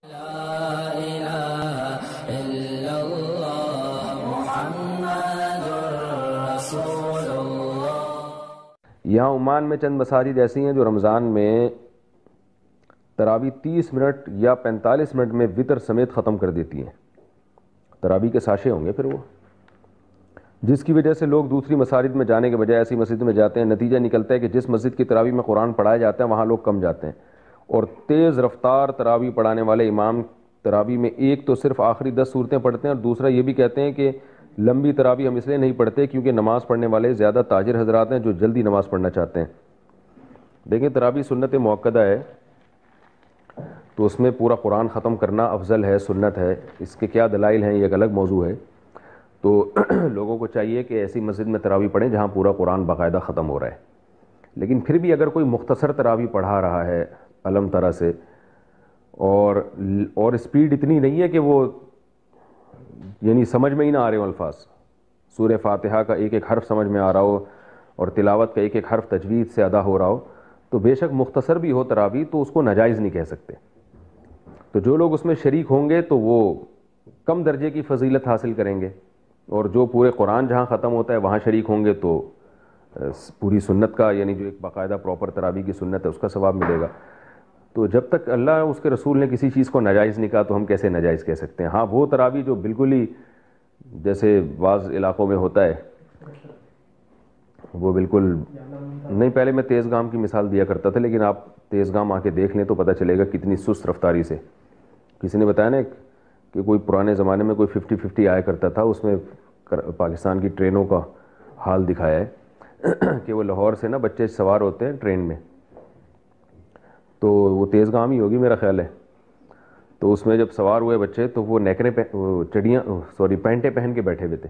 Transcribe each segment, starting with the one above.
یہاں عمان میں چند مساجد ایسی ہیں جو رمضان میں تراویح 30 منٹ یا 45 منٹ میں وطر سمیت ختم کر دیتی ہیں۔ تراویح کے ساشے ہوں گے پھر وہ، جس کی وجہ سے لوگ دوسری مساجد میں جانے کے بجائے ایسی مسجد میں جاتے ہیں۔ نتیجہ نکلتا ہے کہ جس مسجد کی تراویح میں قرآن پڑھایا جاتا ہے وہاں لوگ کم جاتے ہیں، اور تیز رفتار تراویح پڑھانے والے امام تراویح میں ایک تو صرف آخری 10 صورتیں پڑھتے ہیں، اور دوسرا یہ بھی کہتے ہیں کہ لمبی تراویح ہم اس لیے نہیں پڑھتے کیونکہ نماز پڑھنے والے زیادہ تاجر حضرات ہیں جو جلدی نماز پڑھنا چاہتے ہیں۔ دیکھیں تراویح سنت موقدہ ہے تو اس میں پورا قرآن ختم کرنا افضل ہے، سنت ہے۔ اس کے کیا دلائل ہیں یہ ایک الگ موضوع ہے۔ تو لوگوں کو چاہیے کہ ایسی مسجد میں تراویح پڑھیں جہاں پورا قرآن باقاعدہ ختم ہو رہا ہے۔ لیکن پھر بھی اگر کوئی مختصر تراویح پڑھا رہا ہے علم طرح سے، اور اسپیڈ اتنی نہیں ہے کہ وہ یعنی سمجھ میں ہی نہ آ رہے ہوں الفاظ، سورہ فاتحہ کا ایک ایک حرف سمجھ میں آ رہا ہو اور تلاوت کا ایک ایک حرف تجوید سے ادا ہو رہا ہو، تو بے شک مختصر بھی ہو تراویح تو اس کو ناجائز نہیں کہہ سکتے۔ تو جو لوگ اس میں شریک ہوں گے تو وہ کم درجے کی فضیلت حاصل کریں گے، اور جو پورے قرآن جہاں ختم ہوتا ہے وہاں شریک ہوں گے تو پوری سنت کا، یعنی جو ایک باقاعدہ پراپر تراویح کی سنت ہے اس کا ثواب ملے گا۔ تو جب تک اللہ اس کے رسول نے کسی چیز کو ناجائز نہیں کہا تو ہم کیسے ناجائز کہہ سکتے ہیں؟ ہاں وہ تراویح جو بالکل ہی جیسے بعض علاقوں میں ہوتا ہے وہ بالکل نہیں، پہلے میں تیز گام کی مثال دیا کرتا تھا، لیکن آپ تیز گام آ کے دیکھ لیں تو پتہ چلے گا کتنی سست رفتاری سے۔ کسی نے بتایا نا کہ کوئی پرانے زمانے میں کوئی 50-50 آیا کرتا تھا، اس میں پاکستان کی ٹرینوں کا حال دکھایا ہے کہ وہ لاہور سے نا بچے سوار ہوتے ہیں ٹرین میں، تو وہ تیز گام ہی ہوگی میرا خیال ہے، تو اس میں جب سوار ہوئے بچے تو وہ پینٹیں پہن کے بیٹھے ہوئے تھے۔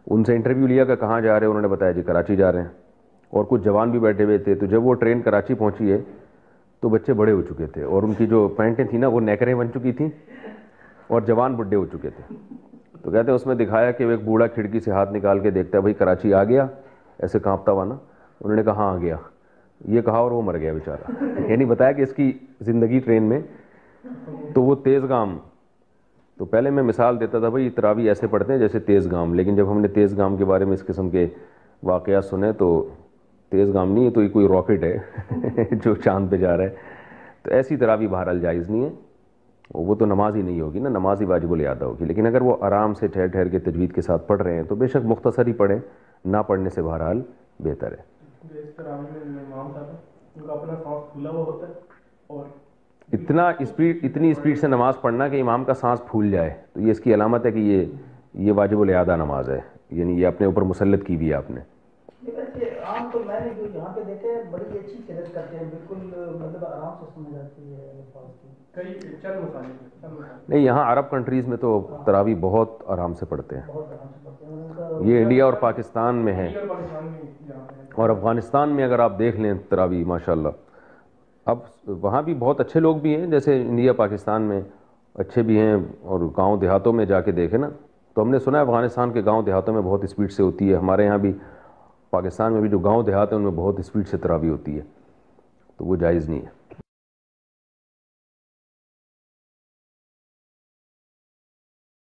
ان سے انٹرویو لیا کہ کہاں جا رہے ہیں، انہوں نے بتایا جی کراچی جا رہے ہیں، اور کچھ جوان بھی بیٹھے ہوئے تھے۔ تو جب وہ ٹرین کراچی پہنچی ہے تو بچے بڑے ہو چکے تھے، اور ان کی جو پینٹیں تھیں نا وہ نیکریں بن چکی تھیں، اور جوان بڈھے ہو چکے تھے۔ تو کہتے ہیں اس میں دکھایا کہ ایک بوڑھا کھڑکی سے ہاتھ نکال کے دیکھتا ہے بھائی کراچی آ گیا، ایسے کانپتا ہوا نا، انہوں نے کہا ہاں آ گیا، یہ کہا اور وہ مر گیا بیچارہ۔ یعنی بتایا کہ اس کی زندگی ٹرین میں، تو وہ تیز گام۔ تو پہلے میں مثال دیتا تھا بھائی تراویح ایسے پڑھتے ہیں جیسے تیز گام، لیکن جب ہم نے تیز گام کے بارے میں اس قسم کے واقعات سنے تو تیز گام نہیں ہے تو یہ کوئی راکٹ ہے جو چاند پہ جا رہا ہے۔ تو ایسی تراویح بہرحال جائز نہیں ہے، وہ تو نماز ہی نہیں ہوگی نا، نماز ہی واجب الادا ہوگی۔ لیکن اگر وہ آرام سے ٹھہر ٹھہر کے تجوید کے ساتھ پڑھ رہے ہیں تو بے شک مختصر ہی پڑھیں، نہ پڑھنے سے بہرحال بہتر ہے۔ اتنی اسپیڈ سے نماز پڑھنا کہ امام کا سانس پھول جائے تو یہ اس کی علامت ہے کہ یہ واجب الادا نماز ہے، یعنی یہ اپنے اوپر مسلط کی بھی ہے آپ نے۔ عام تو میں نے جو یہاں پہ دیکھے بڑی اچھی قرت کرتے ہیں، بالکل مطلب آرام سے سمجھ آتی ہے کئی چند مسائل۔ نہیں، یہاں عرب کنٹریز میں تو تراویح بہت آرام سے پڑھتے ہیں، یہ انڈیا اور پاکستان میں ہے، اور افغانستان میں اگر آپ دیکھ لیں تراویح ماشاءاللہ، اب وہاں بھی بہت اچھے لوگ بھی ہیں، جیسے انڈیا پاکستان میں اچھے بھی ہیں، اور گاؤں دیہاتوں میں جا کے دیکھیں نا تو ہم نے سنا ہے افغانستان کے گاؤں دیہاتوں میں بہت اسپیڈ سے ہوتی ہے، ہمارے یہاں بھی پاکستان میں بھی جو گاؤں دیہات ہیں ان میں بہت اسپیڈ سے تراویح ہوتی ہے، تو وہ جائز نہیں ہے۔